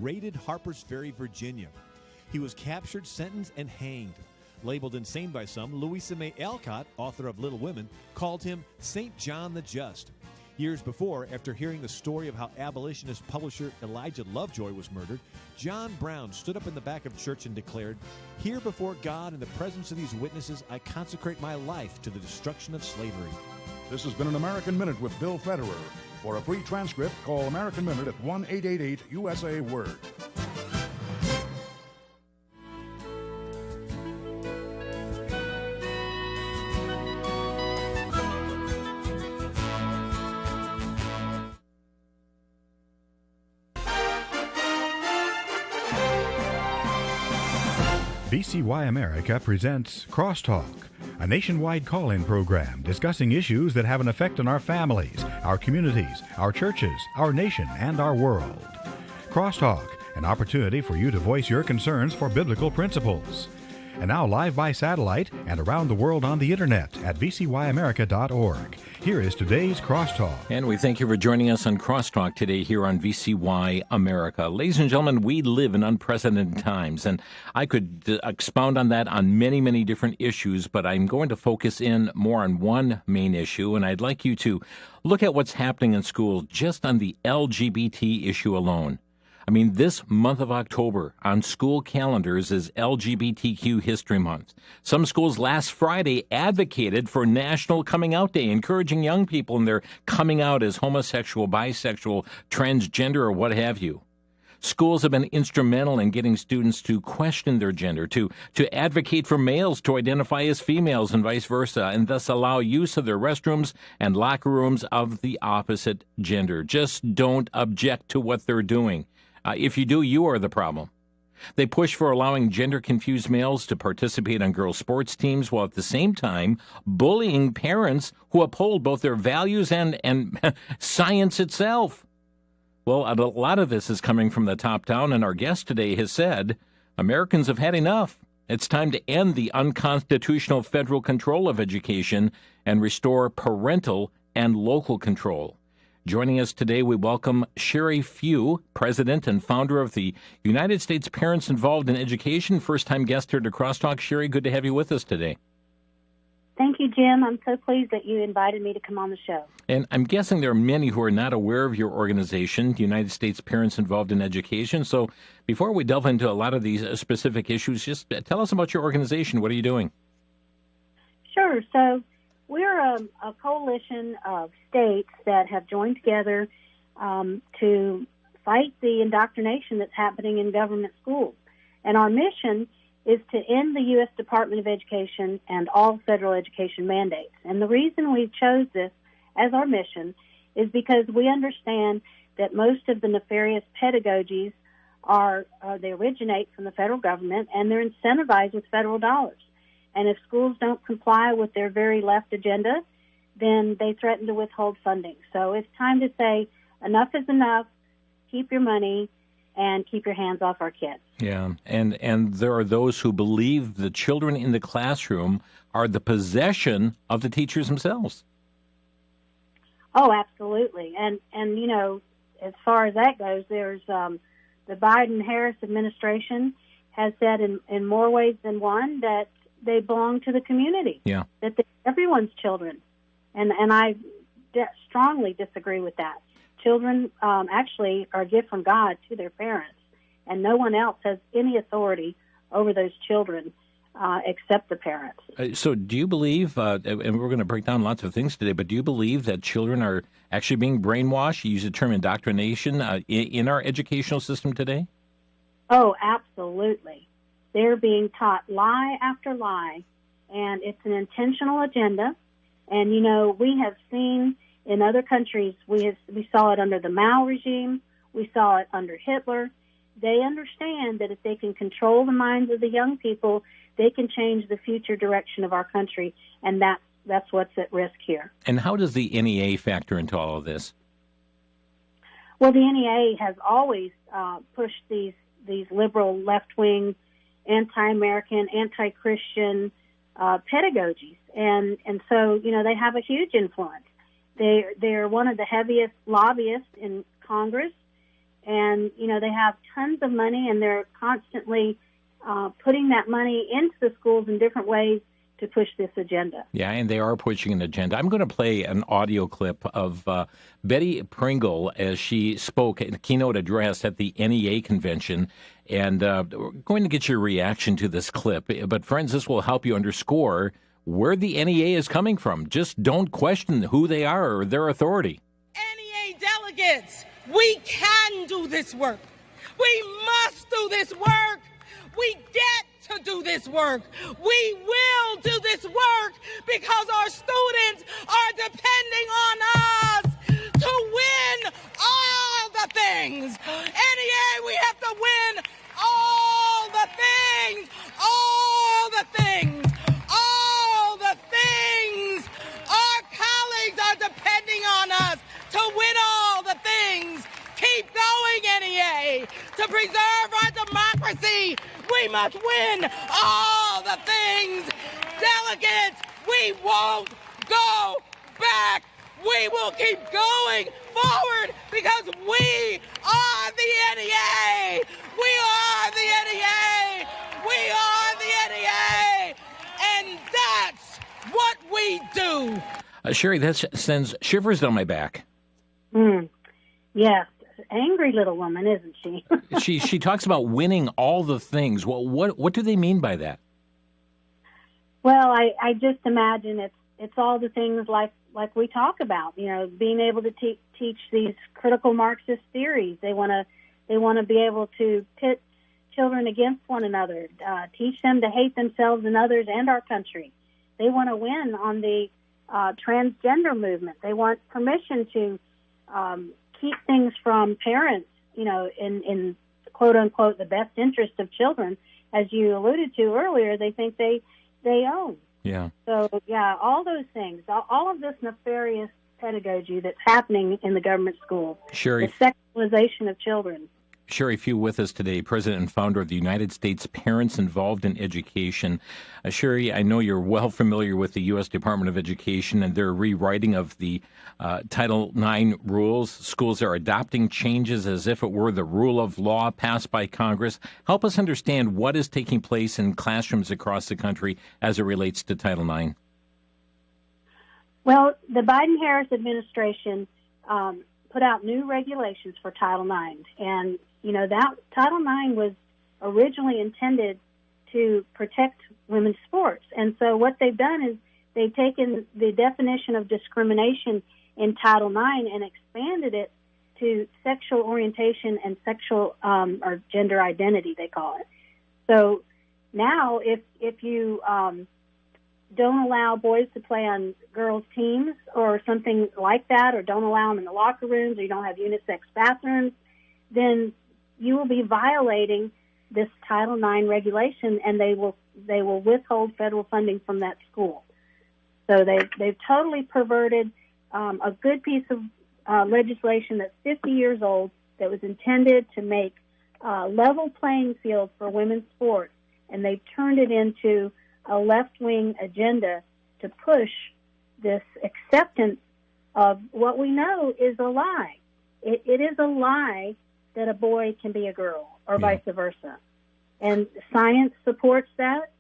raided Harper's Ferry, Virginia. He was captured, sentenced, and hanged. Labeled insane by some, Louisa May Alcott, author of Little Women, called him St. John the Just. Years before, after hearing the story of how abolitionist publisher Elijah Lovejoy was murdered, John Brown stood up in the back of church and declared, "Here before God, in the presence of these witnesses, I consecrate my life to the destruction of slavery." This has been an American Minute with Bill Federer. For a free transcript, call American Minute at 1-888-USA-WORD. VCY America presents Crosstalk, a nationwide call-in program discussing issues that have an effect on our families, our communities, our churches, our nation, and our world. Crosstalk, an opportunity for you to voice your concerns for biblical principles. And now live by satellite and around the world on the internet at VCYAmerica.org. Here is today's Crosstalk. And we thank you for joining us on Crosstalk today here on VCY America. Ladies and gentlemen, we live in unprecedented times, and I could expound on that on many, many different issues, but I'm going to focus in more on one main issue, and I'd like you to look at what's happening in schools just on the LGBT issue alone. I mean, this month of October on school calendars is LGBTQ History Month. Some schools last Friday advocated for National Coming Out Day, encouraging young people in their coming out as homosexual, bisexual, transgender, or what have you. Schools have been instrumental in getting students to question their gender, to advocate for males to identify as females and vice versa, and thus allow use of their restrooms and locker rooms of the opposite gender. Just don't object to what they're doing. If you do, you are the problem. They push for allowing gender-confused males to participate on girls' sports teams while at the same time bullying parents who uphold both their values and science itself. Well, a lot of this is coming from the top down, and our guest today has said, Americans have had enough. It's time to end the unconstitutional federal control of education and restore parental and local control. Joining us today, we welcome Sherry Few, president and founder of the United States Parents Involved in Education. First-time guest here to Crosstalk. Sherry, good to have you with us today. Thank you, Jim. I'm so pleased that you invited me to come on the show. And I'm guessing there are many who are not aware of your organization, the United States Parents Involved in Education. So before we delve into a lot of these specific issues, just tell us about your organization. What are you doing? Sure. So we're a coalition of states that have joined together to fight the indoctrination that's happening in government schools. And our mission is to end the U.S. Department of Education and all federal education mandates. And the reason we chose this as our mission is because we understand that most of the nefarious pedagogies they originate from the federal government, and they're incentivized with federal dollars. And if schools don't comply with their very left agenda, then they threaten to withhold funding. So it's time to say enough is enough, keep your money, and keep your hands off our kids. Yeah, and there are those who believe the children in the classroom are the possession of the teachers themselves. Oh, absolutely. And you know, as far as that goes, there's the Biden-Harris administration has said in more ways than one that they belong to the community, that they're everyone's children. And I strongly disagree with that. Children actually are a gift from God to their parents, and no one else has any authority over those children except the parents. So do you believe, and we're going to break down lots of things today, but do you believe that children are actually being brainwashed, you use the term indoctrination, in our educational system today? Oh, absolutely. They're being taught lie after lie, and it's an intentional agenda. And, you know, we have seen in other countries, we saw it under the Mao regime, we saw it under Hitler. They understand that if they can control the minds of the young people, they can change the future direction of our country, and that's what's at risk here. And how does the NEA factor into all of this? Well, the NEA has always pushed these liberal left-wing, anti-American, anti-Christian pedagogies, and so you know they have a huge influence. They're one of the heaviest lobbyists in Congress, and, they have tons of money, and they're constantly putting that money into the schools in different ways to push this agenda. Yeah, and they are pushing an agenda. I'm going to play an audio clip of Betty Pringle as she spoke at a keynote address at the NEA convention, and we're going to get your reaction to this clip. But, friends, this will help you underscore where the NEA is coming from. Just don't question who they are or their authority. NEA delegates, we can do this work. We must do this work. We get to do this work. We will do this work because our students are depending on us to win all the things. NEA, we have to win all the things, all the things, all the things. Our colleagues are depending on us to win all the things. Keep going, NEA, to preserve our democracy. We must win all the things. Delegates, we won't go back. We will keep going forward because we are the NEA. We are the NEA. We are the NEA. And that's what we do. Sherry, that sends shivers down my back. Yes. Angry little woman, isn't she? She talks about winning all the things. Well, what do they mean by that? Well, I just imagine it's all the things like we talk about. Being able to teach these critical Marxist theories. They want to be able to pit children against one another, teach them to hate themselves and others and our country. They want to win on the transgender movement. They want permission to keep things from parents, in quote unquote the best interest of children, as you alluded to earlier. They think they own. Yeah. So all those things, all of this nefarious pedagogy that's happening in the government schools, Sherry, the sexualization of children. Sherry Few with us today, president and founder of the United States Parents Involved in Education. Sherry, I know you're well familiar with the U.S. Department of Education and their rewriting of the Title IX rules. Schools are adopting changes as if it were the rule of law passed by Congress. Help us understand what is taking place in classrooms across the country as it relates to Title IX. Well, the Biden-Harris administration put out new regulations for Title IX, and that Title IX was originally intended to protect women's sports. And so what they've done is they've taken the definition of discrimination in Title IX and expanded it to sexual orientation and sexual or gender identity, they call it. So now if you don't allow boys to play on girls' teams or something like that, or don't allow them in the locker rooms, or you don't have unisex bathrooms, then you will be violating this Title IX regulation, and they will withhold federal funding from that school. So they've totally perverted a good piece of legislation that's 50 years old that was intended to make level playing field for women's sports, and they've turned it into a left-wing agenda to push this acceptance of what we know is a lie. It is a lie that a boy can be a girl, or vice versa. And science supports that,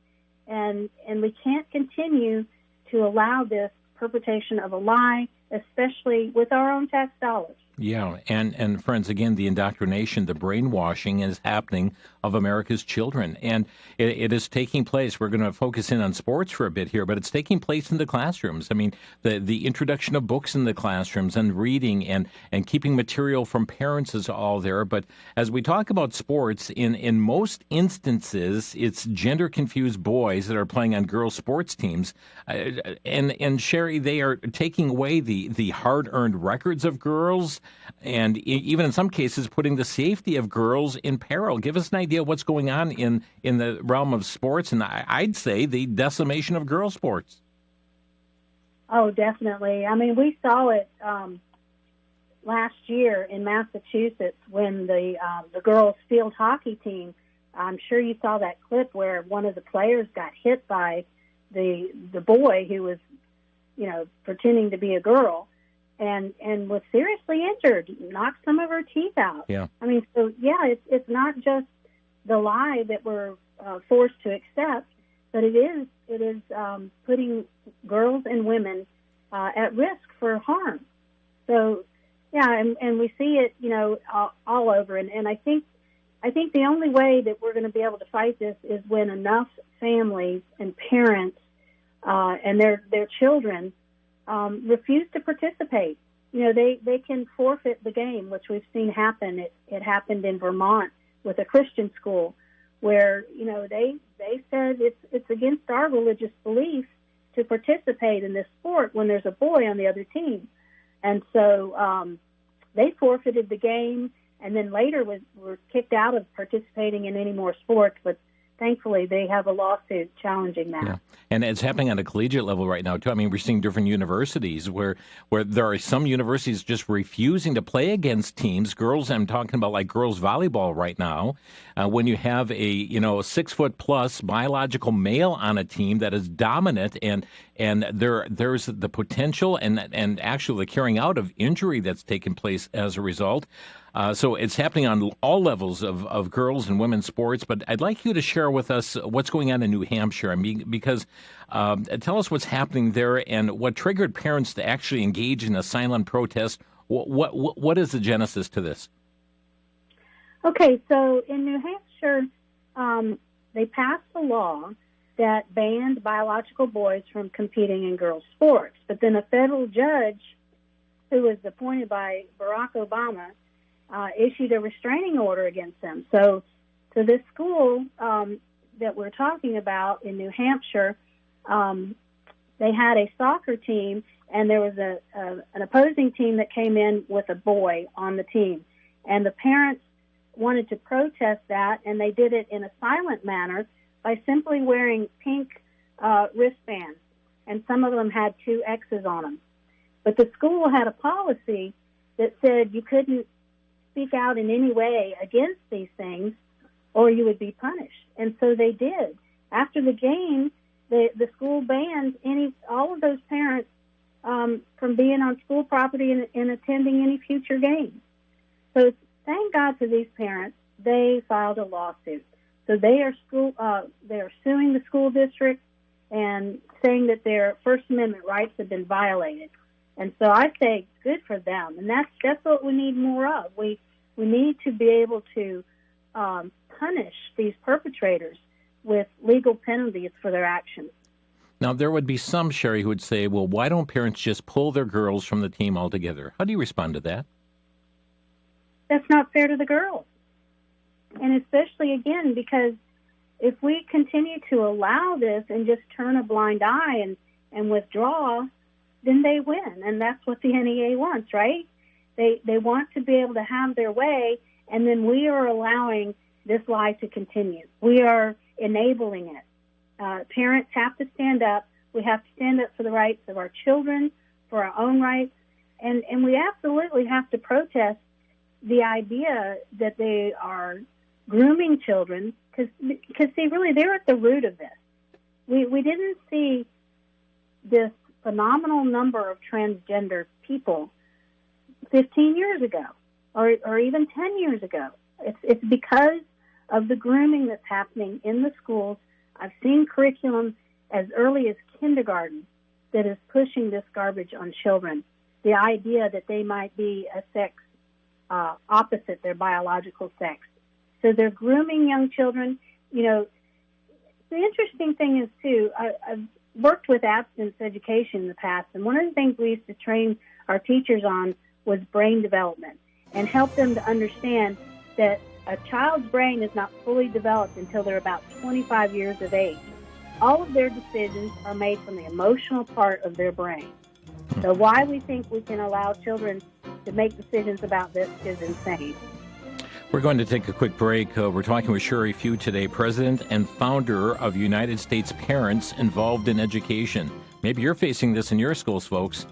and we can't continue to allow this perpetration of a lie, especially with our own tax dollars. Yeah, and friends, again, the indoctrination, the brainwashing is happening of America's children, and it is taking place. We're going to focus in on sports for a bit here, but it's taking place in the classrooms. I mean, the introduction of books in the classrooms and reading and keeping material from parents is all there. But as we talk about sports, in most instances, it's gender-confused boys that are playing on girls' sports teams. And Sherry, they are taking away the hard-earned records of girls, and even in some cases putting the safety of girls in peril. Give us an idea of what's going on in the realm of sports, and I'd say the decimation of girls' sports. Oh, definitely. I mean, we saw it last year in Massachusetts when the girls' field hockey team, I'm sure you saw that clip where one of the players got hit by the boy who was, pretending to be a girl. and was seriously injured, knocked some of her teeth out. Yeah. I mean, so yeah, it's not just the lie that we're forced to accept, but it is putting girls and women at risk for harm. So yeah, and we see it, all over. And I think the only way that we're going to be able to fight this is when enough families and parents and their children refuse to participate. They can forfeit the game, which we've seen happen. It happened in Vermont with a Christian school where, they said it's against our religious beliefs to participate in this sport when there's a boy on the other team. And so they forfeited the game, and then later were kicked out of participating in any more sports. But thankfully, they have a lawsuit challenging that. Yeah. And it's happening on a collegiate level right now, too. I mean, we're seeing different universities where there are some universities just refusing to play against teams. Girls, I'm talking about like girls volleyball right now. When you have a 6-foot-plus biological male on a team that is dominant, and there's the potential and actually the carrying out of injury that's taken place as a result. So it's happening on all levels of girls and women's sports. But I'd like you to share with us what's going on in New Hampshire. I mean, because tell us what's happening there and what triggered parents to actually engage in a silent protest. What is the genesis to this? Okay, so in New Hampshire, they passed a law that banned biological boys from competing in girls' sports. But then a federal judge, who was appointed by Barack Obama, issued a restraining order against them. So this school that we're talking about in New Hampshire, they had a soccer team, and there was an opposing team that came in with a boy on the team. And the parents wanted to protest that, and they did it in a silent manner by simply wearing pink wristbands, and some of them had 2 X's on them. But the school had a policy that said you couldn't speak out in any way against these things or you would be punished. And so they did. After the game, the school banned all of those parents from being on school property and attending any future games. So thank God for these parents. They filed a lawsuit. So they are suing the school district and saying that their First Amendment rights have been violated. And so I say good for them. And that's what we need more of. We need to be able to punish these perpetrators with legal penalties for their actions. Now, there would be some, Sherry, who would say, well, why don't parents just pull their girls from the team altogether? How do you respond to that? That's not fair to the girls. And especially, again, because if we continue to allow this and just turn a blind eye and withdraw, then they win. And that's what the NEA wants, right? They want to be able to have their way, and then we are allowing this lie to continue. We are enabling it. Parents have to stand up. We have to stand up for the rights of our children, for our own rights, and we absolutely have to protest the idea that they are grooming children, because see, really, they're at the root of this. We didn't see this phenomenal number of transgender people 15 years ago or even 10 years ago. It's because of the grooming that's happening in the schools. I've seen curriculum as early as kindergarten that is pushing this garbage on children. The idea that they might be a sex opposite their biological sex. So they're grooming young children. The interesting thing is, too, I've worked with abstinence education in the past, and one of the things we used to train our teachers on was brain development and help them to understand that a child's brain is not fully developed until they're about 25 years of age. All of their decisions are made from the emotional part of their brain. So why we think we can allow children to make decisions about this is insane. We're going to take a quick break. We're talking with Sherry Few today, president and founder of United States Parents Involved in Education. Maybe you're facing this in your schools, folks.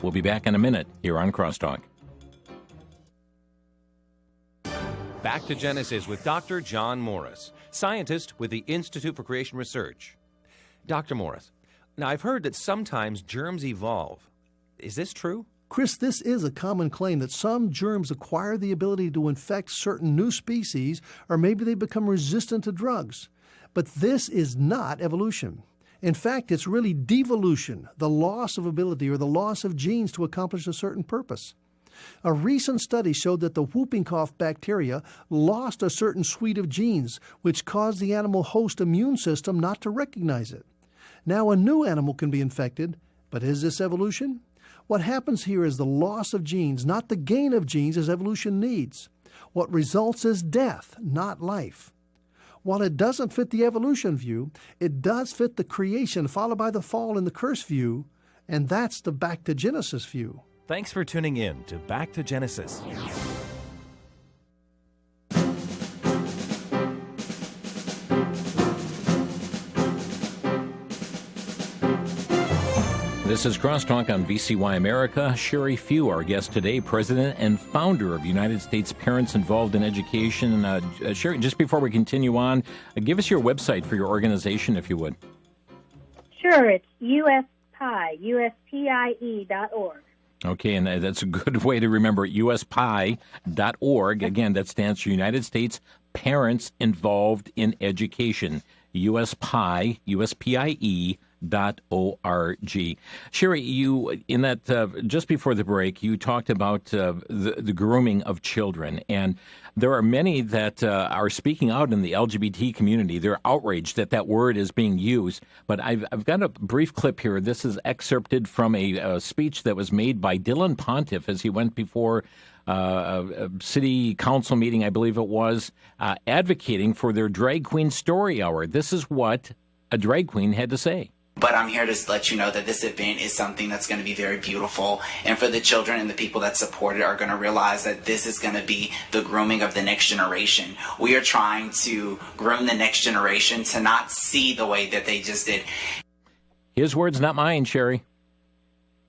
We'll be back in a minute here on Crosstalk. Back to Genesis with Dr. John Morris, scientist with the Institute for Creation Research. Dr. Morris, now I've heard that sometimes germs evolve. Is this true? Chris, this is a common claim that some germs acquire the ability to infect certain new species, or maybe they become resistant to drugs. But this is not evolution. In fact, it's really devolution, the loss of ability or the loss of genes to accomplish a certain purpose. A recent study showed that the whooping cough bacteria lost a certain suite of genes, which caused the animal host immune system not to recognize it. Now a new animal can be infected, but is this evolution? What happens here is the loss of genes, not the gain of genes as evolution needs. What results is death, not life. While it doesn't fit the evolution view, it does fit the creation followed by the fall and the curse view, and that's the Back to Genesis view. Thanks for tuning in to Back to Genesis. This is Crosstalk on VCY America. Sherry Few, our guest today, president and founder of United States Parents Involved in Education. Sherry, just before we continue on, give us your website for your organization, if you would. Sure, it's USPIE, USPIE.org. Okay, and that's a good way to remember it, USPIE.org. Again, that stands for United States Parents Involved in Education. USPIE, USPIE.org. Sherry, you in that just before the break, you talked about the grooming of children, and there are many that are speaking out in the LGBT community. They're outraged that that word is being used. But I've got a brief clip here. This is excerpted from a speech that was made by Dylan Pontiff as he went before a city council meeting, I believe it was, advocating for their drag queen story hour. This is what a drag queen had to say. But I'm here to let you know that this event is something that's going to be very beautiful. And for the children and the people that support it are going to realize that this is going to be the grooming of the next generation. We are trying to groom the next generation to not see the way that they just did. His words, not mine, Sherry.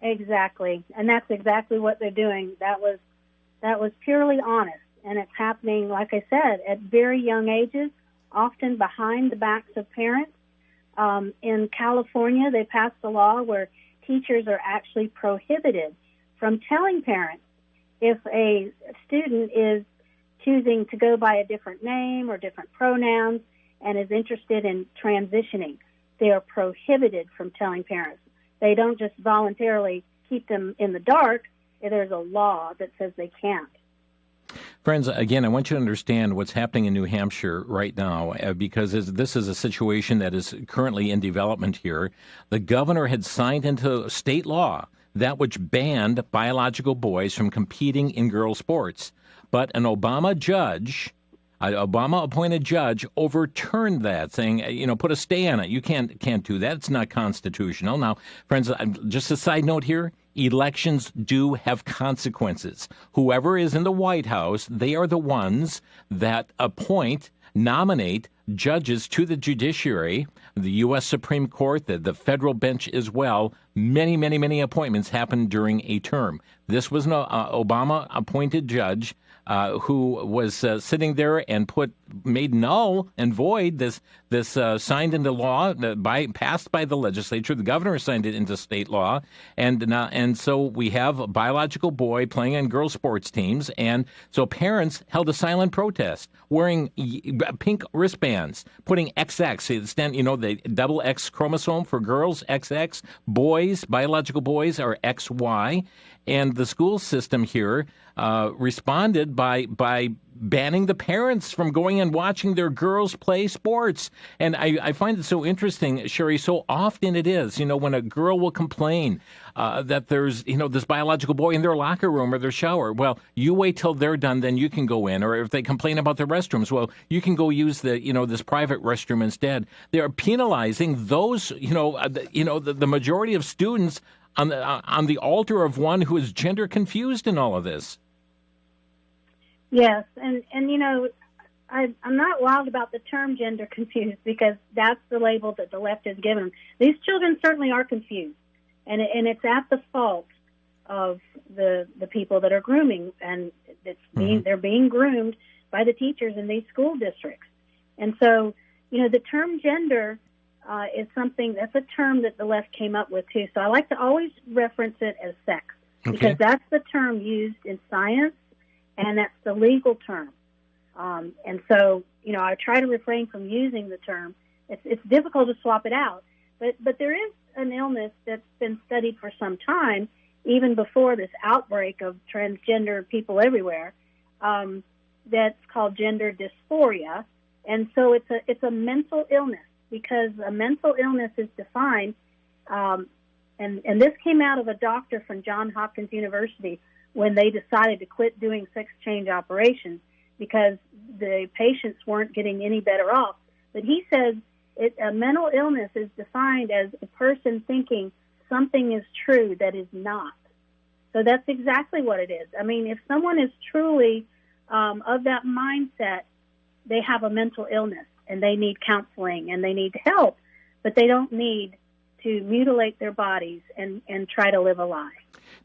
Exactly. And that's exactly what they're doing. That was purely honest. And it's happening, like I said, at very young ages, often behind the backs of parents. In California, they passed a law where teachers are actually prohibited from telling parents if a student is choosing to go by a different name or different pronouns and is interested in transitioning. They are prohibited from telling parents. They don't just voluntarily keep them in the dark. There's a law that says they can't. Friends, again, I want you to understand what's happening in New Hampshire right now, because this is a situation that is currently in development here. The governor had signed into state law that which banned biological boys from competing in girls' sports. But an Obama appointed judge, overturned that, saying, put a stay on it. You can't do that. It's not constitutional. Now, friends, just a side note here. Elections do have consequences. Whoever is in the White House, they are the ones that nominate judges to the judiciary, the U.S. Supreme Court, the federal bench as well. Many, many, many appointments happen during a term. This was an Obama-appointed judge who was sitting there and made null and void this signed into law passed by the legislature. The governor signed it into state law, and so we have a biological boy playing on girls' sports teams, and so parents held a silent protest, wearing pink wristbands, putting XX, the double X chromosome for girls, XX, biological boys are XY. And the school system here responded by banning the parents from going and watching their girls play sports. And I find it so interesting, Sherry, so often it is, when a girl will complain that there's, this biological boy in their locker room or their shower. Well, you wait till they're done, then you can go in. Or if they complain about their restrooms, well, you can go use this private restroom instead. They are penalizing those, the majority of students on the altar of one who is gender confused in all of this. Yes, and I'm not wild about the term gender confused, because that's the label that the left has given them. These children certainly are confused, and it's at the fault of the people that are grooming, and they're being groomed by the teachers in these school districts. And so, the term gender is something that's a term that the left came up with too. So I like to always reference it as sex. because that's the term used in science, and that's the legal term. And so, I try to refrain from using the term. It's difficult to swap it out. But there is an illness that's been studied for some time, even before this outbreak of transgender people everywhere, that's called gender dysphoria. And so it's a mental illness, because a mental illness is defined, and this came out of a doctor from Johns Hopkins University when they decided to quit doing sex change operations because the patients weren't getting any better off. But he says a mental illness is defined as a person thinking something is true that is not. So that's exactly what it is. I mean, if someone is truly of that mindset, they have a mental illness and they need counseling and they need help, but they don't need to mutilate their bodies and try to live a lie.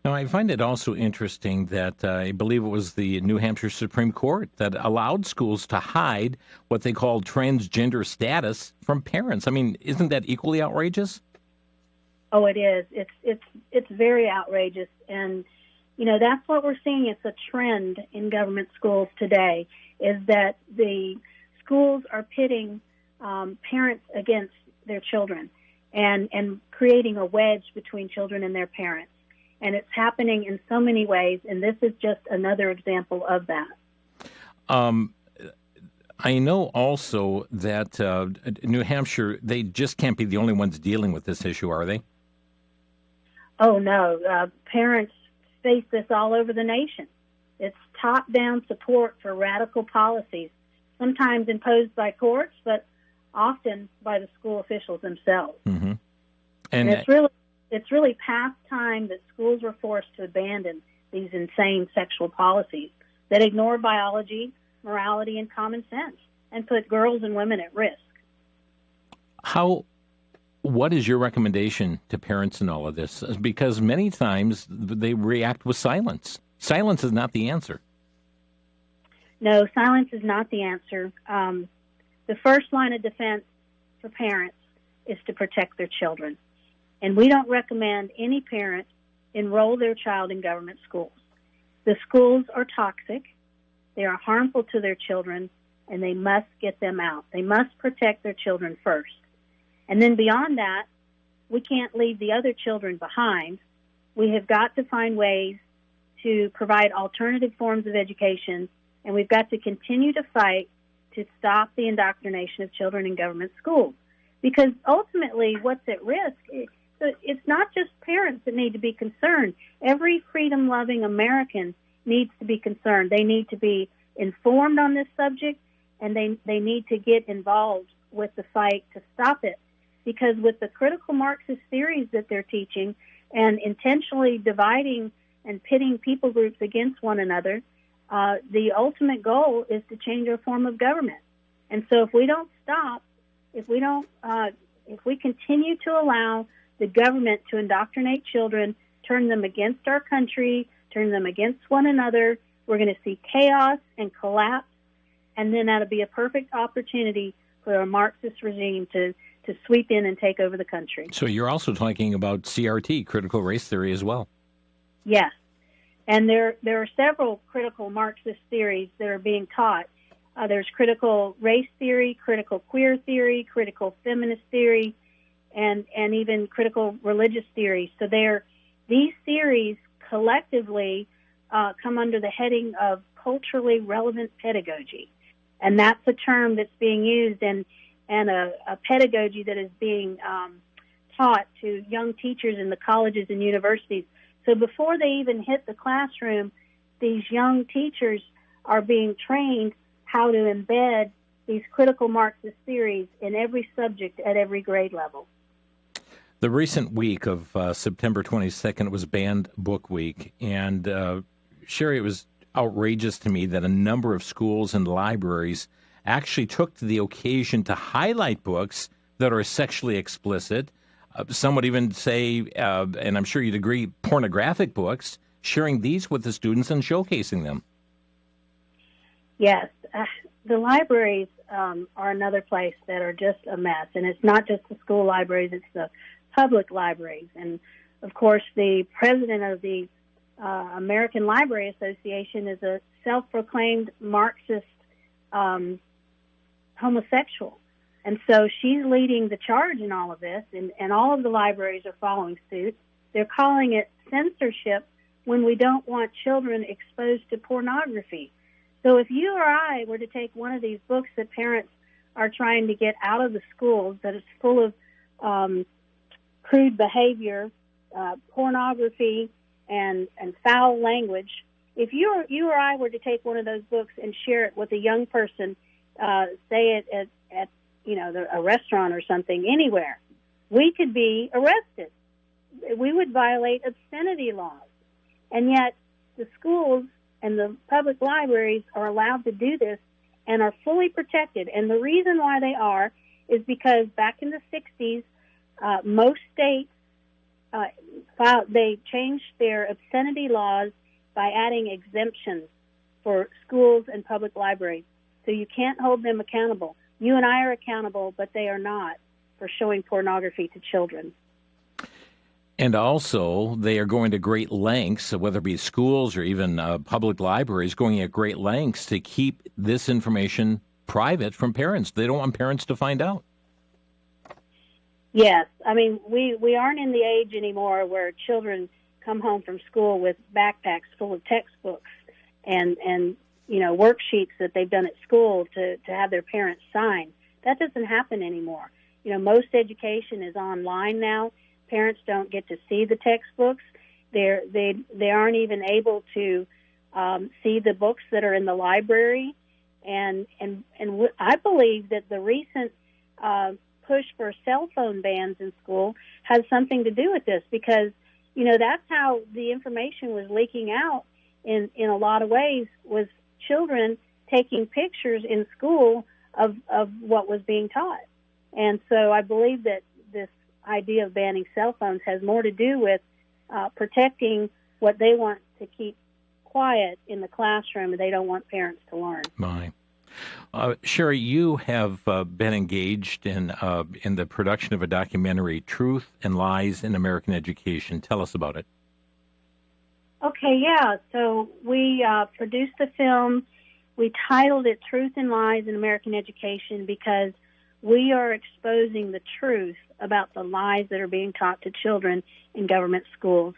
Now, I find it also interesting that I believe it was the New Hampshire Supreme Court that allowed schools to hide what they call transgender status from parents. I mean, isn't that equally outrageous? Oh, it is. It's very outrageous, and that's what we're seeing. It's a trend in government schools today, is that the schools are pitting parents against their children and creating a wedge between children and their parents. And it's happening in so many ways, and this is just another example of that. I know also that New Hampshire, they just can't be the only ones dealing with this issue, are they? Oh, no. Parents face this all over the nation. It's top-down support for radical policies, sometimes imposed by courts, but often by the school officials themselves. Mm-hmm. And it's really past time that schools were forced to abandon these insane sexual policies that ignore biology, morality, and common sense and put girls and women at risk. What is your recommendation to parents in all of this? Because many times they react with silence. Silence is not the answer. No, silence is not the answer. The first line of defense for parents is to protect their children. And we don't recommend any parent enroll their child in government schools. The schools are toxic, they are harmful to their children, and they must get them out. They must protect their children first. And then beyond that, we can't leave the other children behind. We have got to find ways to provide alternative forms of education, and we've got to continue to fight to stop the indoctrination of children in government schools. Because ultimately, what's at risk, it's not just parents that need to be concerned. Every freedom-loving American needs to be concerned. They need to be informed on this subject, and they need to get involved with the fight to stop it. Because with the critical Marxist theories that they're teaching and intentionally dividing and pitting people groups against one another, the ultimate goal is to change our form of government. And so if we don't stop, if we continue to allow the government to indoctrinate children, turn them against our country, turn them against one another, we're going to see chaos and collapse, and then that'll be a perfect opportunity for a Marxist regime to sweep in and take over the country. So you're also talking about CRT, critical race theory, as well. Yes. And there are several critical Marxist theories that are being taught. There's critical race theory, critical queer theory, critical feminist theory, and even critical religious theory. So these theories collectively come under the heading of culturally relevant pedagogy. And that's a term that's being used and a pedagogy that is being taught to young teachers in the colleges and universities. So before they even hit the classroom, these young teachers are being trained how to embed these critical Marxist theories in every subject at every grade level. The recent week of September 22nd was Banned Book Week, and Sherry, it was outrageous to me that a number of schools and libraries actually took to the occasion to highlight books that are sexually explicit. Some would even say, and I'm sure you'd agree, pornographic books, sharing these with the students and showcasing them. Yes. The libraries are another place that are just a mess. And it's not just the school libraries, it's the public libraries. And, of course, the president of the American Library Association is a self-proclaimed Marxist homosexual. And so she's leading the charge in all of this, and all of the libraries are following suit. They're calling it censorship when we don't want children exposed to pornography. So if you or I were to take one of these books that parents are trying to get out of the schools, that is full of crude behavior, pornography, and foul language, if you or I were to take one of those books and share it with a young person, say it at a restaurant or something, anywhere, we could be arrested. We would violate obscenity laws. And yet the schools and the public libraries are allowed to do this and are fully protected. And the reason why they are is because back in the 60s, most states, they changed their obscenity laws by adding exemptions for schools and public libraries. So you can't hold them accountable. You and I are accountable, but they are not for showing pornography to children. And also, they are going to great lengths, whether it be schools or even public libraries, going at great lengths to keep this information private from parents. They don't want parents to find out. Yes. I mean, we aren't in the age anymore where children come home from school with backpacks full of textbooks and worksheets that they've done at school to have their parents sign. That doesn't happen anymore. Most education is online now. Parents don't get to see the textbooks. They aren't even able to see the books that are in the library. And I believe that the recent push for cell phone bans in school has something to do with this, because that's how the information was leaking out in a lot of ways, was children taking pictures in school of what was being taught. And so I believe that this idea of banning cell phones has more to do with protecting what they want to keep quiet in the classroom, and they don't want parents to learn. Sherry, you have been engaged in the production of a documentary, Truth and Lies in American Education. Tell us about it. Okay, yeah. So we produced the film. We titled it Truth and Lies in American Education because we are exposing the truth about the lies that are being taught to children in government schools.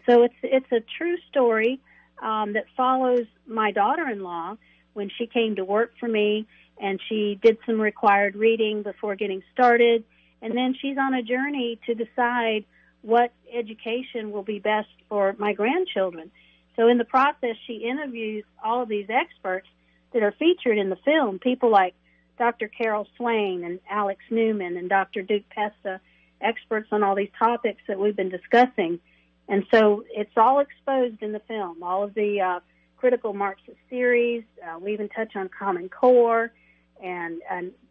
So it's a true story that follows my daughter-in-law when she came to work for me, and she did some required reading before getting started, and then she's on a journey to decide what education will be best for my grandchildren. So in the process, she interviews all of these experts that are featured in the film, people like Dr. Carol Swain and Alex Newman and Dr. Duke Pesta, experts on all these topics that we've been discussing. And so it's all exposed in the film, all of the critical Marxist theories. We even touch on Common Core and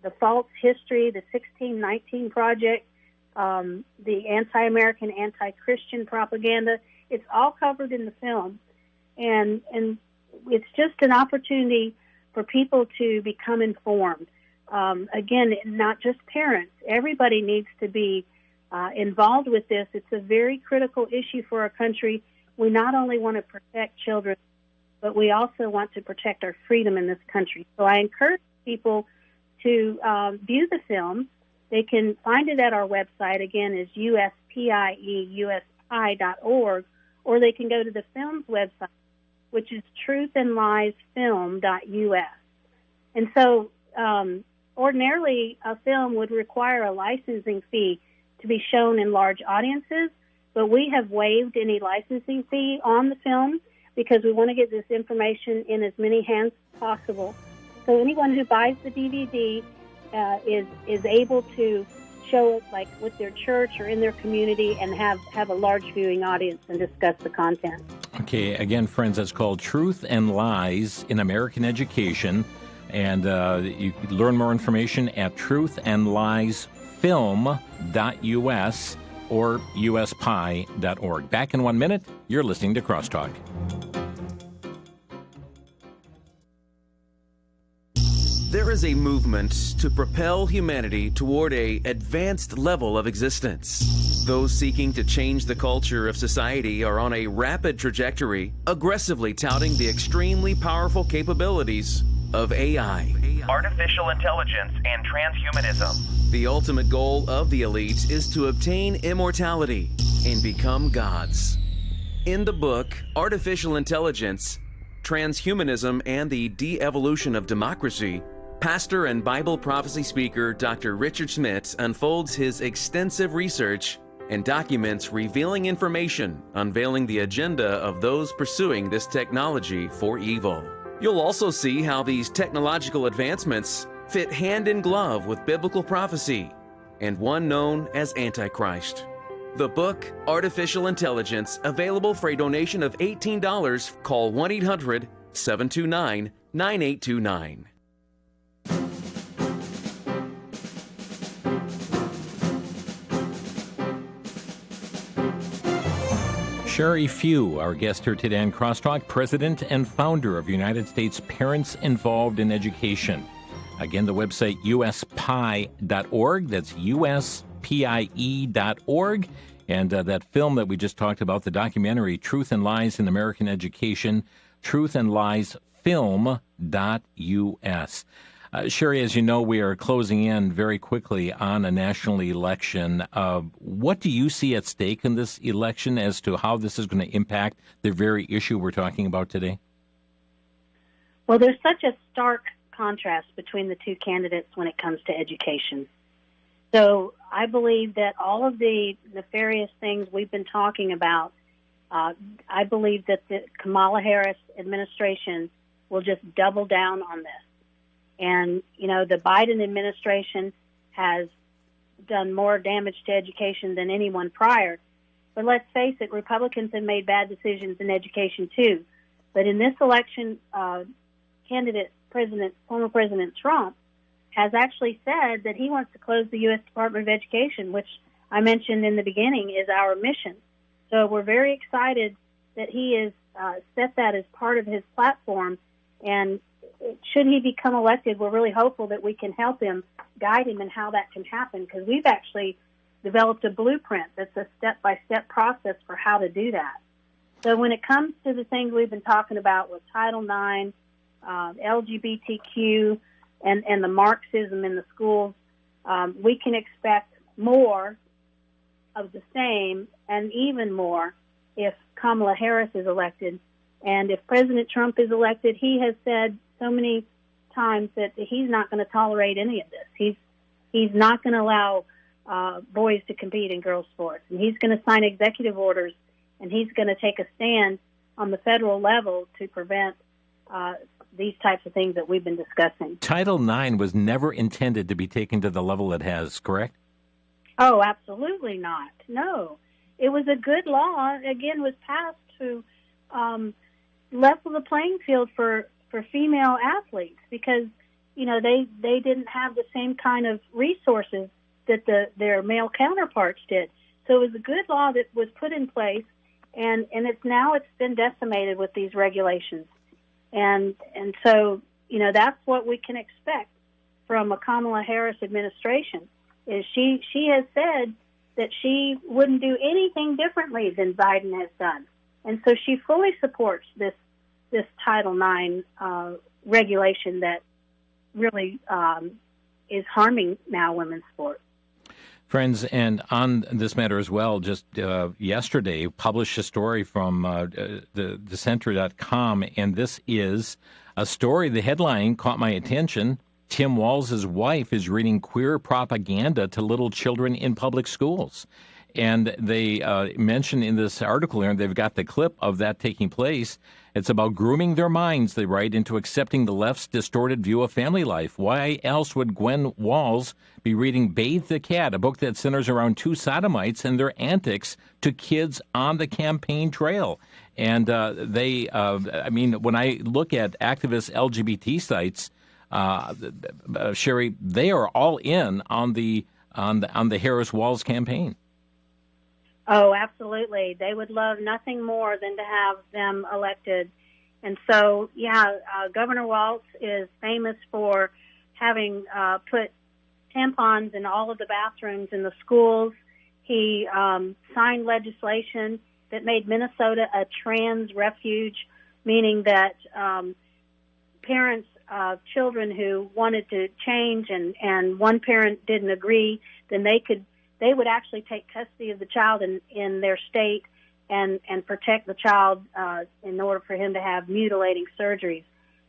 the false history, the 1619 Project, the anti-American, anti-Christian propaganda. It's all covered in the film. And it's just an opportunity for people to become informed. Again, not just parents. Everybody needs to be involved with this. It's a very critical issue for our country. We not only want to protect children, but we also want to protect our freedom in this country. So I encourage people to view the film. They can find it at our website. Again, is USPIE.org, or they can go to the film's website, which is truthandliesfilm.us. And so ordinarily, a film would require a licensing fee to be shown in large audiences, but we have waived any licensing fee on the film because we want to get this information in as many hands as possible. So anyone who buys the DVD is able to show it like with their church or in their community and have a large viewing audience and discuss the content. Okay, again, friends, that's called Truth and Lies in American Education. And you can learn more information at truthandliesfilm.us or uspie.org. Back in 1 minute, you're listening to Crosstalk. There is a movement to propel humanity toward a advanced level of existence. Those seeking to change the culture of society are on a rapid trajectory, aggressively touting the extremely powerful capabilities of AI, artificial intelligence, and transhumanism. The ultimate goal of the elite is to obtain immortality and become gods. In the book, Artificial Intelligence, Transhumanism, and the De-Evolution of Democracy, pastor and Bible prophecy speaker Dr. Richard Schmidt unfolds his extensive research and documents revealing information unveiling the agenda of those pursuing this technology for evil. You'll also see how these technological advancements fit hand in glove with biblical prophecy and one known as Antichrist. The book, Artificial Intelligence, available for a donation of $18. Call 1-800-729-9829. Sherry Few, our guest here today on Crosstalk, president and founder of United States Parents Involved in Education. Again, the website uspie.org. That's uspie.org. And that film that we just talked about, the documentary Truth and Lies in American Education, truthandliesfilm.us. Sherry, as you know, we are closing in very quickly on a national election. What do you see at stake in this election as to how this is going to impact the very issue we're talking about today? Well, there's such a stark contrast between the two candidates when it comes to education. So I believe that all of the nefarious things we've been talking about, I believe that the Kamala Harris administration will just double down on this. And, you know, the Biden administration has done more damage to education than anyone prior. But let's face it, Republicans have made bad decisions in education too. But in this election, former President Trump has actually said that he wants to close the U.S. Department of Education, which I mentioned in the beginning is our mission. So we're very excited that he has set that as part of his platform. And should he become elected, we're really hopeful that we can help him, guide him in how that can happen, because we've actually developed a blueprint that's a step-by-step process for how to do that. So when it comes to the things we've been talking about with Title IX, LGBTQ, and the Marxism in the schools, we can expect more of the same and even more if Kamala Harris is elected. And if President Trump is elected, he has said so many times that he's not going to tolerate any of this. He's not going to allow boys to compete in girls' sports. And he's going to sign executive orders, and he's going to take a stand on the federal level to prevent these types of things that we've been discussing. Title IX was never intended to be taken to the level it has, correct? Oh, absolutely not. No. It was a good law, again, was passed to level the playing field for female athletes because, you know, they didn't have the same kind of resources that their male counterparts did. So it was a good law that was put in place, and it's been decimated with these regulations. And so, you know, that's what we can expect from a Kamala Harris administration, is she has said that she wouldn't do anything differently than Biden has done. And so she fully supports this Title IX regulation that really is harming now women's sport. Friends, and on this matter as well, just yesterday published a story from the Center.com, and this is a story, the headline caught my attention. Tim Walz's wife is reading queer propaganda to little children in public schools. And they mention in this article here, they've got the clip of that taking place. It's about grooming their minds, they write, into accepting the left's distorted view of family life. Why else would Gwen Walz be reading Bathe the Cat, a book that centers around two sodomites and their antics, to kids on the campaign trail? And when I look at activist LGBT sites, Sherry, they are all in on the Harris-Walz campaign. Oh, absolutely. They would love nothing more than to have them elected. And so, Governor Walz is famous for having put tampons in all of the bathrooms in the schools. He signed legislation that made Minnesota a trans refuge, meaning that parents of children who wanted to change and one parent didn't agree, then they would actually take custody of the child in their state and protect the child in order for him to have mutilating surgeries.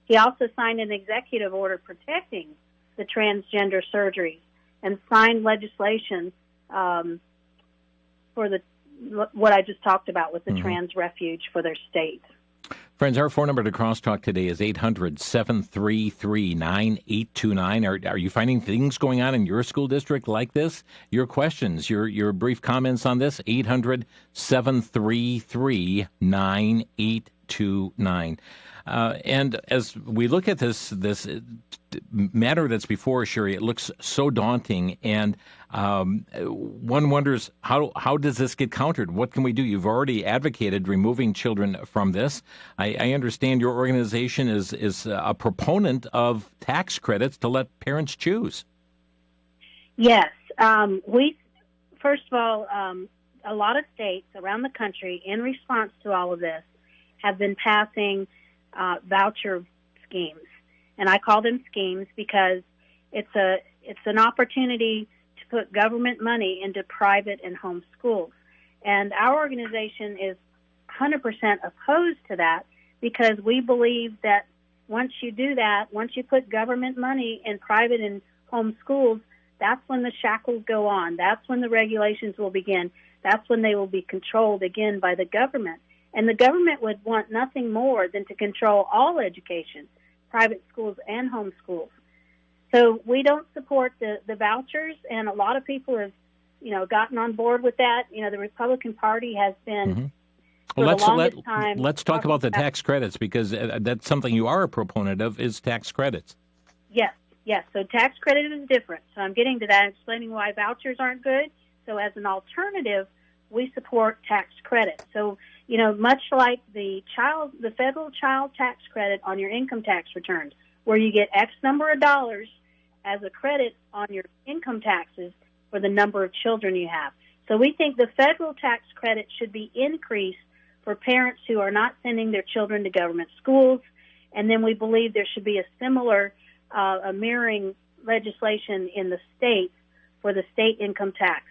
He also signed an executive order protecting the transgender surgeries and signed legislation for what I just talked about with the trans refuge for their state. Friends, our phone number to Crosstalk today is 800-733-9829. Are you finding things going on in your school district like this? Your questions, your brief comments on this, 800-733-9829. And as we look at this matter that's before us, Sherry, it looks so daunting, and one wonders how does this get countered? What can we do? You've already advocated removing children from this. I understand your organization is a proponent of tax credits to let parents choose. Yes, we first of all, a lot of states around the country, in response to all of this, have been passing voucher schemes, and I call them schemes because it's an opportunity to put government money into private and home schools. And our organization is 100% opposed to that because we believe that once you do that, once you put government money in private and home schools, that's when the shackles go on. That's when the regulations will begin. That's when they will be controlled again by the government. And the government would want nothing more than to control all education, private schools and home schools. So we don't support the vouchers, and a lot of people have, gotten on board with that. The Republican Party has been for the longest time. Let's talk about the tax credits, because that's something you are a proponent of, is tax credits. Yes. So tax credit is different. So I'm getting to that, explaining why vouchers aren't good. So as an alternative, we support tax credit. So, much like the federal child tax credit on your income tax returns, where you get X number of dollars as a credit on your income taxes for the number of children you have. So we think the federal tax credit should be increased for parents who are not sending their children to government schools. And then we believe there should be a similar, a mirroring legislation in the states for the state income tax.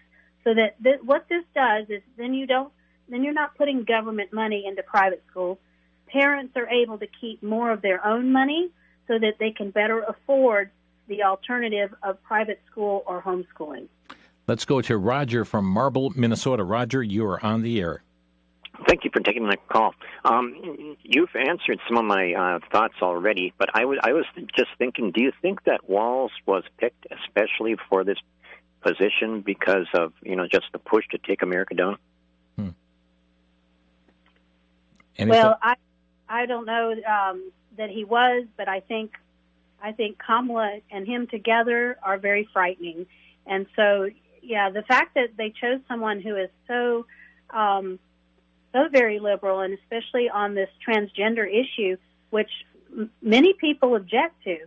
So that what this does is then you're not putting government money into private schools. Parents are able to keep more of their own money so that they can better afford the alternative of private school or homeschooling. Let's go to Roger from Marble, Minnesota. Roger, you are on the air. Thank you for taking my call. You've answered some of my thoughts already, but I was just thinking, do you think that Walz was picked especially for this position because of, just the push to take America down? Well, I don't know that he was, but I think Kamala and him together are very frightening. And so, the fact that they chose someone who is so very liberal, and especially on this transgender issue, which many people object to,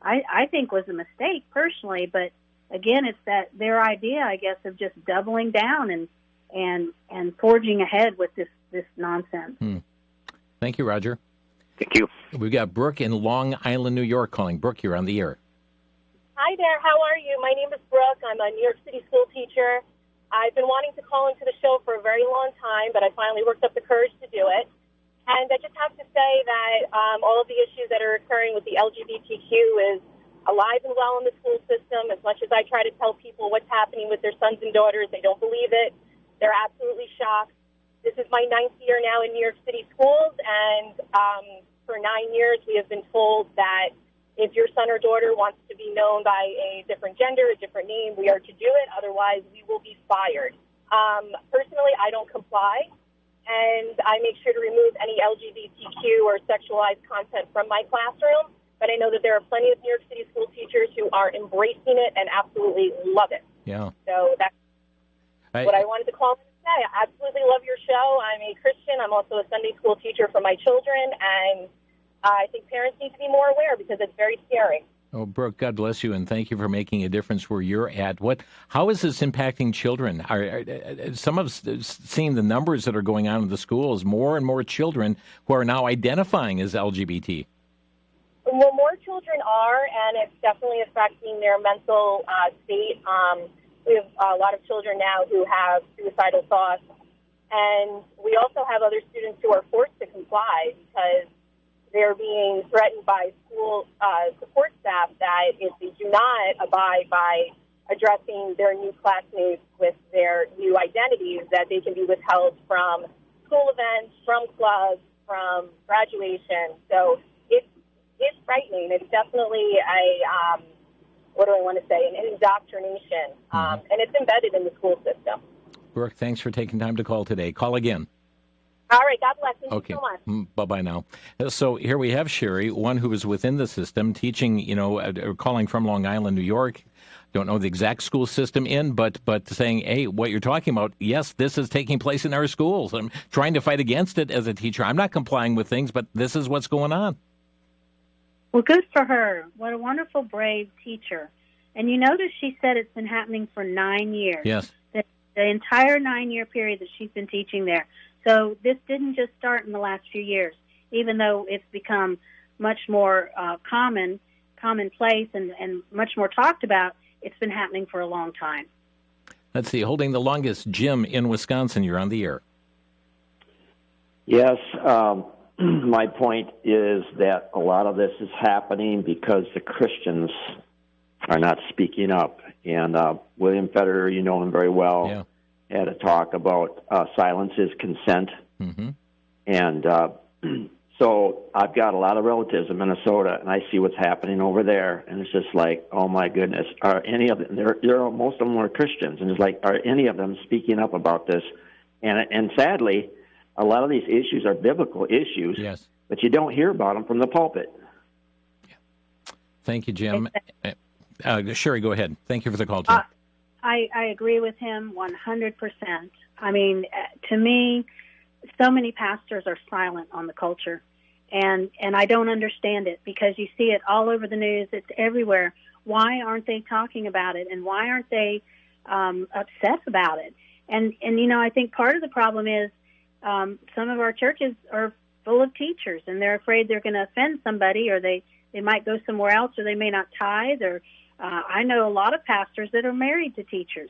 I think was a mistake personally. But again, it's that their idea, I guess, of just doubling down and forging ahead with this nonsense. Thank you, Roger. Thank you. We've got Brooke in Long Island, New York calling. Brooke, you're on the air. Hi there. How are you? My name is Brooke. I'm a New York City school teacher. I've been wanting to call into the show for a very long time, but I finally worked up the courage to do it. And I just have to say that all of the issues that are occurring with the LGBTQ is alive and well in the school system. As much as I try to tell people what's happening with their sons and daughters, they don't believe it. They're absolutely shocked. This is my 9th year now in New York City schools, and for 9 years we have been told that if your son or daughter wants to be known by a different gender, a different name, we are to do it. Otherwise, we will be fired. Personally, I don't comply, and I make sure to remove any LGBTQ or sexualized content from my classroom. But I know that there are plenty of New York City school teachers who are embracing it and absolutely love it. Yeah. So that's what I wanted to call today. I absolutely love your show. I'm a Christian. I'm also a Sunday school teacher for my children, and I think parents need to be more aware because it's very scary. Oh, Brooke, God bless you, and thank you for making a difference where you're at. How is this impacting children? Some of us seeing the numbers that are going on in the schools, more and more children who are now identifying as LGBT. Well, more children are, and it's definitely affecting their mental state. We have a lot of children now who have suicidal thoughts, and we also have other students who are forced to comply because they're being threatened by school support staff that if they do not abide by addressing their new classmates with their new identities, that they can be withheld from school events, from clubs, from graduation. So it's frightening. It's definitely an indoctrination, and it's embedded in the school system. Brooke, thanks for taking time to call today. Call again. All right, God bless. Thank you so much. Bye-bye now. So here we have Sherry, one who is within the system, teaching, calling from Long Island, New York. Don't know the exact school system but saying, hey, what you're talking about, yes, this is taking place in our schools. I'm trying to fight against it as a teacher. I'm not complying with things, but this is what's going on. Well, good for her. What a wonderful, brave teacher. And you notice she said it's been happening for 9 years. Yes. The entire 9-year period that she's been teaching there. So this didn't just start in the last few years, even though it's become much more commonplace and much more talked about. It's been happening for a long time. Let's see, holding the longest, Jim in Wisconsin, you're on the air. Yes, my point is that a lot of this is happening because the Christians are not speaking up. And William Federer, you know him very well, had a talk about silence is consent. Mm-hmm. And so I've got a lot of relatives in Minnesota, and I see what's happening over there, and it's just like, oh, my goodness, are any of them, most of them are Christians, and it's like, are any of them speaking up about this? And sadly, a lot of these issues are biblical issues, but you don't hear about them from the pulpit. Thank you, Jim. Sherry, go ahead. Thank you for the call, Jim. I agree with him 100%. I mean, to me, so many pastors are silent on the culture, and I don't understand it because you see it all over the news. It's everywhere. Why aren't they talking about it, and why aren't they upset about it? And I think part of the problem is some of our churches are full of teachers, and they're afraid they're going to offend somebody, or they might go somewhere else, or they may not tithe, or I know a lot of pastors that are married to teachers.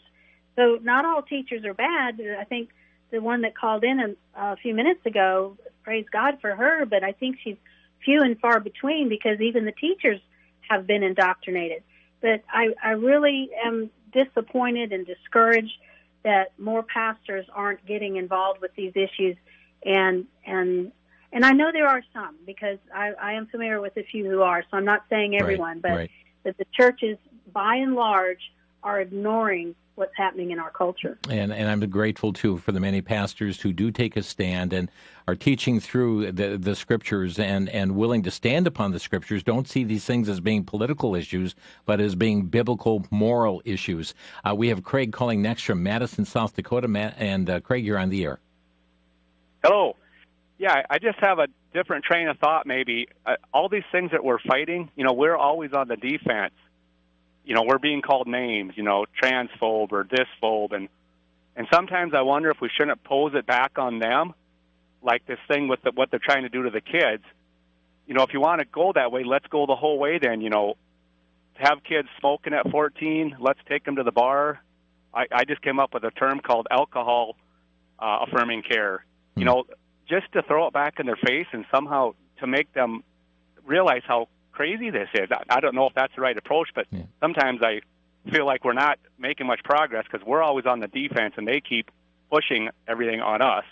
So not all teachers are bad. I think the one that called in a few minutes ago, praise God for her, but I think she's few and far between because even the teachers have been indoctrinated. But I really am disappointed and discouraged that more pastors aren't getting involved with these issues. And I know there are some because I am familiar with a few who are, so I'm not saying everyone, but that the churches, by and large, are ignoring what's happening in our culture. And I'm grateful, too, for the many pastors who do take a stand and are teaching through the Scriptures and willing to stand upon the Scriptures, don't see these things as being political issues, but as being biblical, moral issues. We have Craig calling next from Madison, South Dakota. And Craig, you're on the air. Hello. Yeah, I just have a different train of thought maybe. All these things that we're fighting, we're always on the defense. We're being called names, transphobe or thisphobe. And sometimes I wonder if we shouldn't pose it back on them, like this thing with what they're trying to do to the kids. If you want to go that way, let's go the whole way then. Have kids smoking at 14, let's take them to the bar. I just came up with a term called alcohol affirming care. Just to throw it back in their face and somehow to make them realize how crazy this is. I don't know if that's the right approach, but sometimes I feel like we're not making much progress because we're always on the defense and they keep pushing everything on us.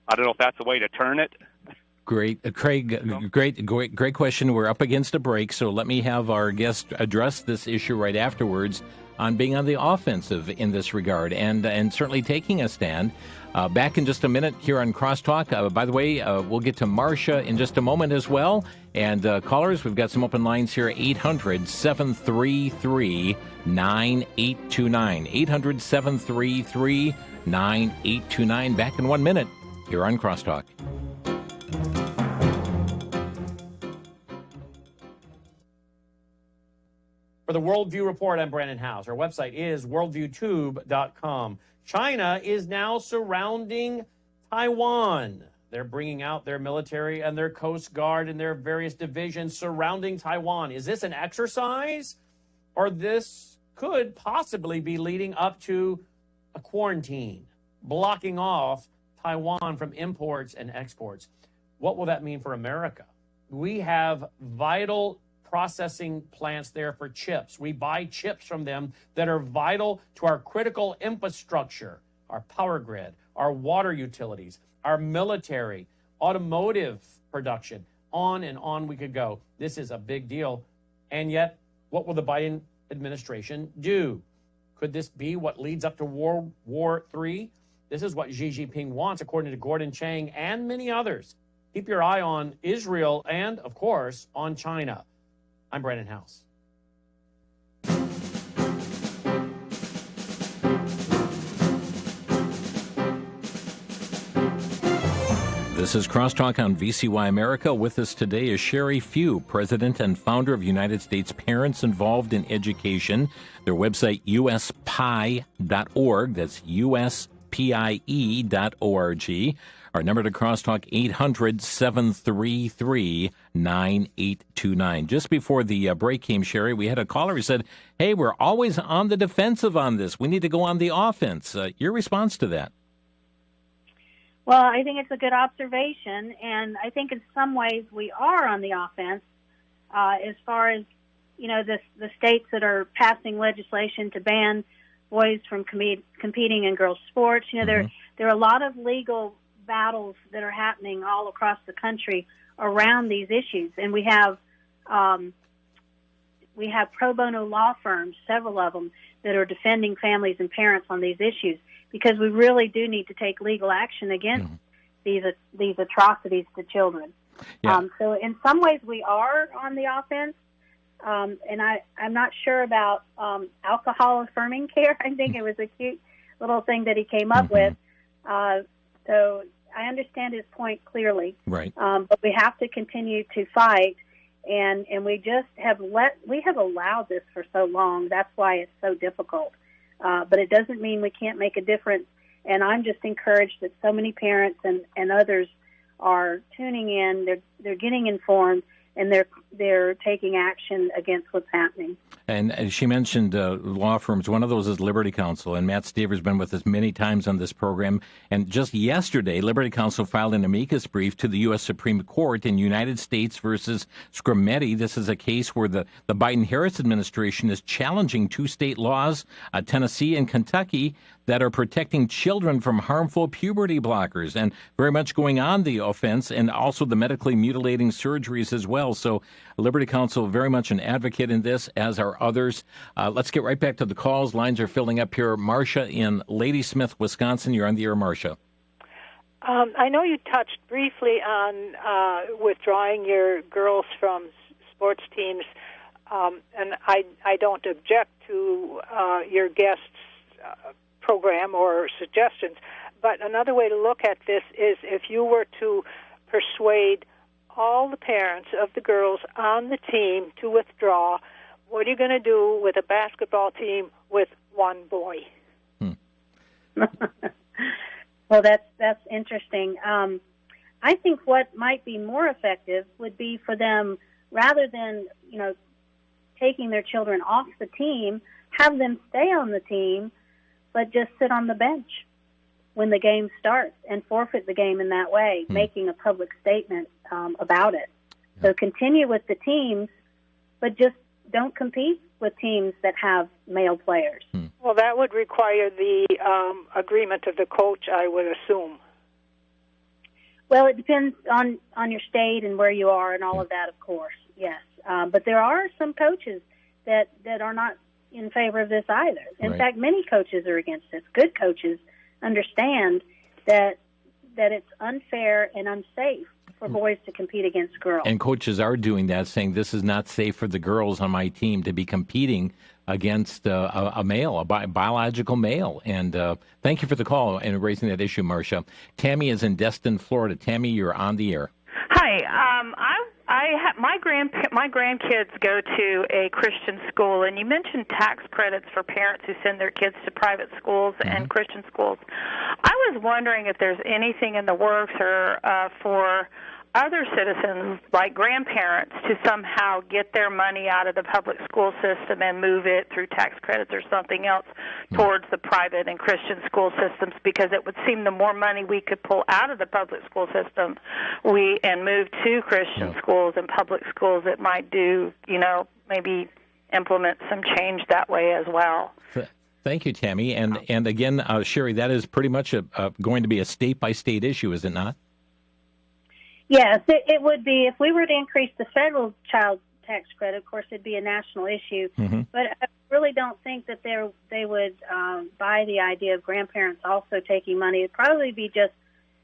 I don't know if that's a way to turn it. Great. Craig, great question. We're up against a break, so let me have our guest address this issue right afterwards on being on the offensive in this regard and certainly taking a stand. Back in just a minute here on Crosstalk. By the way, we'll get to Marcia in just a moment as well. And callers, we've got some open lines here, 800-733-9829. 800-733-9829. Back in 1 minute here on Crosstalk. For the Worldview Report, I'm Brandon House. Our website is worldviewtube.com. China is now surrounding Taiwan. They're bringing out their military and their Coast Guard and their various divisions surrounding Taiwan. Is this an exercise, or this could possibly be leading up to a quarantine, blocking off Taiwan from imports and exports? What will that mean for America? We have vital processing plants there for chips. We buy chips from them that are vital to our critical infrastructure, our power grid, our water utilities, our military, automotive production, on and on we could go. This is a big deal. And yet, what will the Biden administration do? Could this be what leads up to World War III? This is what Xi Jinping wants, according to Gordon Chang and many others. Keep your eye on Israel and, of course, on China. I'm Brandon House. This is Crosstalk on VCY America. With us today is Sherry Few, president and founder of United States Parents Involved in Education. Their website, uspie.org. That's uspie.org. Our number to Crosstalk, 800-733-9829. Just before the break came, Sherry, we had a caller who said, hey, we're always on the defensive on this. We need to go on the offense. Your response to that? Well, I think it's a good observation, and I think in some ways we are on the offense as far as, the states that are passing legislation to ban boys from competing in girls' sports. There are a lot of legal battles that are happening all across the country around these issues, and we have pro bono law firms, several of them, that are defending families and parents on these issues, because we really do need to take legal action against these atrocities to children. Yeah. So in some ways we are on the offense, and I'm not sure about alcohol affirming care. I think it was a cute little thing that he came up with. So I understand his point clearly. Right. But we have to continue to fight, and we just have allowed this for so long. That's why it's so difficult. But it doesn't mean we can't make a difference. And I'm just encouraged that so many parents and others are tuning in. They're getting informed, and they're taking action against what's happening. And she mentioned law firms. One of those is Liberty Counsel, and Matt Staver's been with us many times on this program. And just yesterday, Liberty Counsel filed an amicus brief to the U.S. Supreme Court in United States versus Scrimeti. This is a case where the Biden-Harris administration is challenging two state laws, Tennessee and Kentucky, that are protecting children from harmful puberty blockers, and very much going on the offense, and also the medically mutilating surgeries as well. So Liberty Counsel very much an advocate in this, as are others. Let's get right back to the calls. Lines are filling up here. Marcia in Ladysmith, Wisconsin. You're on the air, Marcia. I know you touched briefly on withdrawing your girls from sports teams, and I don't object to your guests' program or suggestions. But another way to look at this is if you were to persuade all the parents of the girls on the team to withdraw, what are you going to do with a basketball team with one boy? Well, that's interesting. I think what might be more effective would be for them, rather than taking their children off the team, have them stay on the team, but just sit on the bench when the game starts and forfeit the game in that way, making a public statement about it. So continue with the teams, but just don't compete with teams that have male players. Well, that would require the agreement of the coach, I would assume. Well, it depends on your state and where you are and all of that, of course, yes. But there are some coaches that are not in favor of this either. In fact, many coaches are against this. Good coaches understand that it's unfair and unsafe for boys to compete against girls. And coaches are doing that, saying this is not safe for the girls on my team to be competing against a male, a biological male. And thank you for the call and raising that issue, Marcia. Tammy is in Destin, Florida. Tammy, you're on the air. Hi. I My grandkids go to a Christian school, and you mentioned tax credits for parents who send their kids to private schools and Christian schools. I was wondering if there's anything in the works or for other citizens, like grandparents, to somehow get their money out of the public school system and move it through tax credits or something else towards the private and Christian school systems, because it would seem the more money we could pull out of the public school system and move to Christian schools and public schools, it might do, maybe implement some change that way as well. Thank you, Tammy. And again, Sherry, that is pretty much going to be a state-by-state issue, is it not? Yes, it would be. If we were to increase the federal child tax credit, of course, it'd be a national issue. But I really don't think that they would buy the idea of grandparents also taking money. It'd probably be just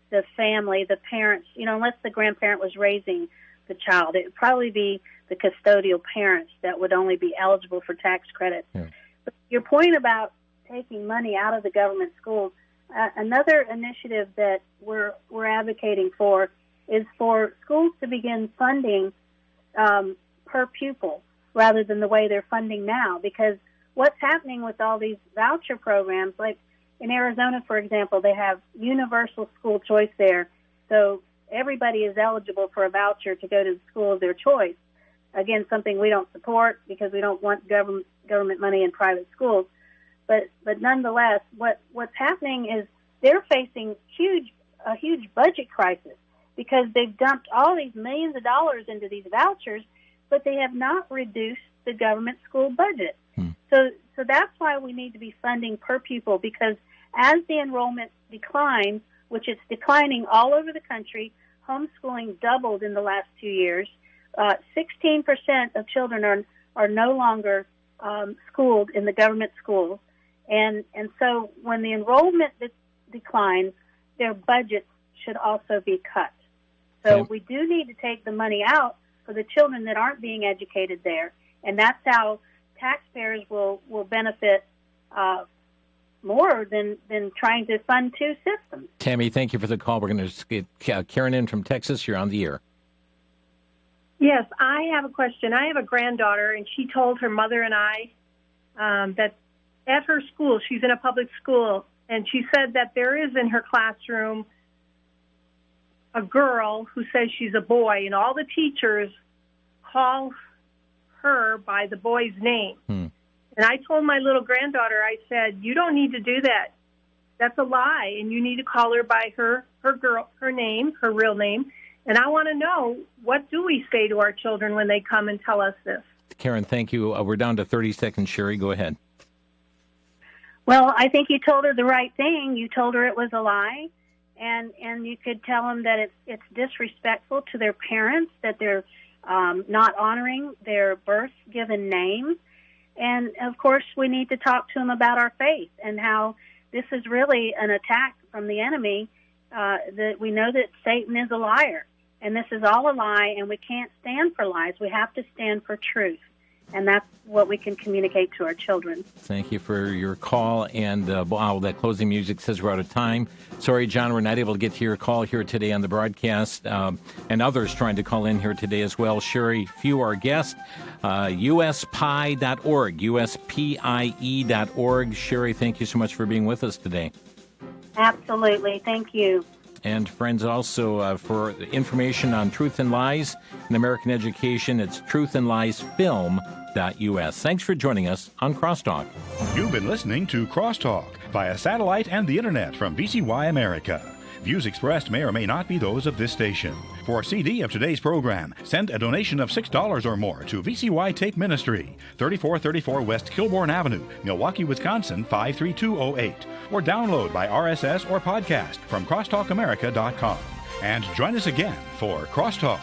the family, the parents, unless the grandparent was raising the child. It would probably be the custodial parents that would only be eligible for tax credit. But your point about taking money out of the government schools, another initiative that we're advocating for is for schools to begin funding per pupil rather than the way they're funding now. Because what's happening with all these voucher programs, like in Arizona, for example, they have universal school choice there. So everybody is eligible for a voucher to go to the school of their choice. Again, something we don't support because we don't want government money in private schools. But nonetheless, what's happening is they're facing a huge budget crisis, because they've dumped all these millions of dollars into these vouchers, but they have not reduced the government school budget. So that's why we need to be funding per pupil, because as the enrollment declines, which it's declining all over the country, homeschooling doubled in the last 2 years. 16% of children are no longer schooled in the government schools. And so when the enrollment declines, their budgets should also be cut. So we do need to take the money out for the children that aren't being educated there, and that's how taxpayers will benefit more than trying to fund two systems. Tammy, thank you for the call. We're going to get Karen in from Texas. You're on the air. Yes, I have a question. I have a granddaughter, and she told her mother and I that at her school, she's in a public school, and she said that there is in her classroom a girl who says she's a boy, and all the teachers call her by the boy's name. And I told my little granddaughter, I said, you don't need to do that. That's a lie, and you need to call her by her name, her real name. And I want to know, what do we say to our children when they come and tell us this? Karen, thank you. We're down to 30 seconds. Sherry, go ahead. Well, I think you told her the right thing. You told her it was a lie. And you could tell them that it's disrespectful to their parents, that they're not honoring their birth-given name. And, of course, we need to talk to them about our faith and how this is really an attack from the enemy, that we know that Satan is a liar. And this is all a lie, and we can't stand for lies. We have to stand for truth. And that's what we can communicate to our children. Thank you for your call. And, wow, that closing music says we're out of time. Sorry, John, we're not able to get to your call here today on the broadcast. And others trying to call in here today as well. Sherry Few, our guest, USPIE.org, USPIE.org. Sherry, thank you so much for being with us today. Absolutely. Thank you. And friends, also for information on Truth and Lies in American Education, it's truthandliesfilm.us. Thanks for joining us on Crosstalk. You've been listening to Crosstalk via satellite and the internet from VCY America. Views expressed may or may not be those of this station. For a CD of today's program, send a donation of $6 or more to VCY Tape Ministry, 3434 West Kilbourne Avenue, Milwaukee, Wisconsin, 53208. Or download by RSS or podcast from crosstalkamerica.com. And join us again for Crosstalk.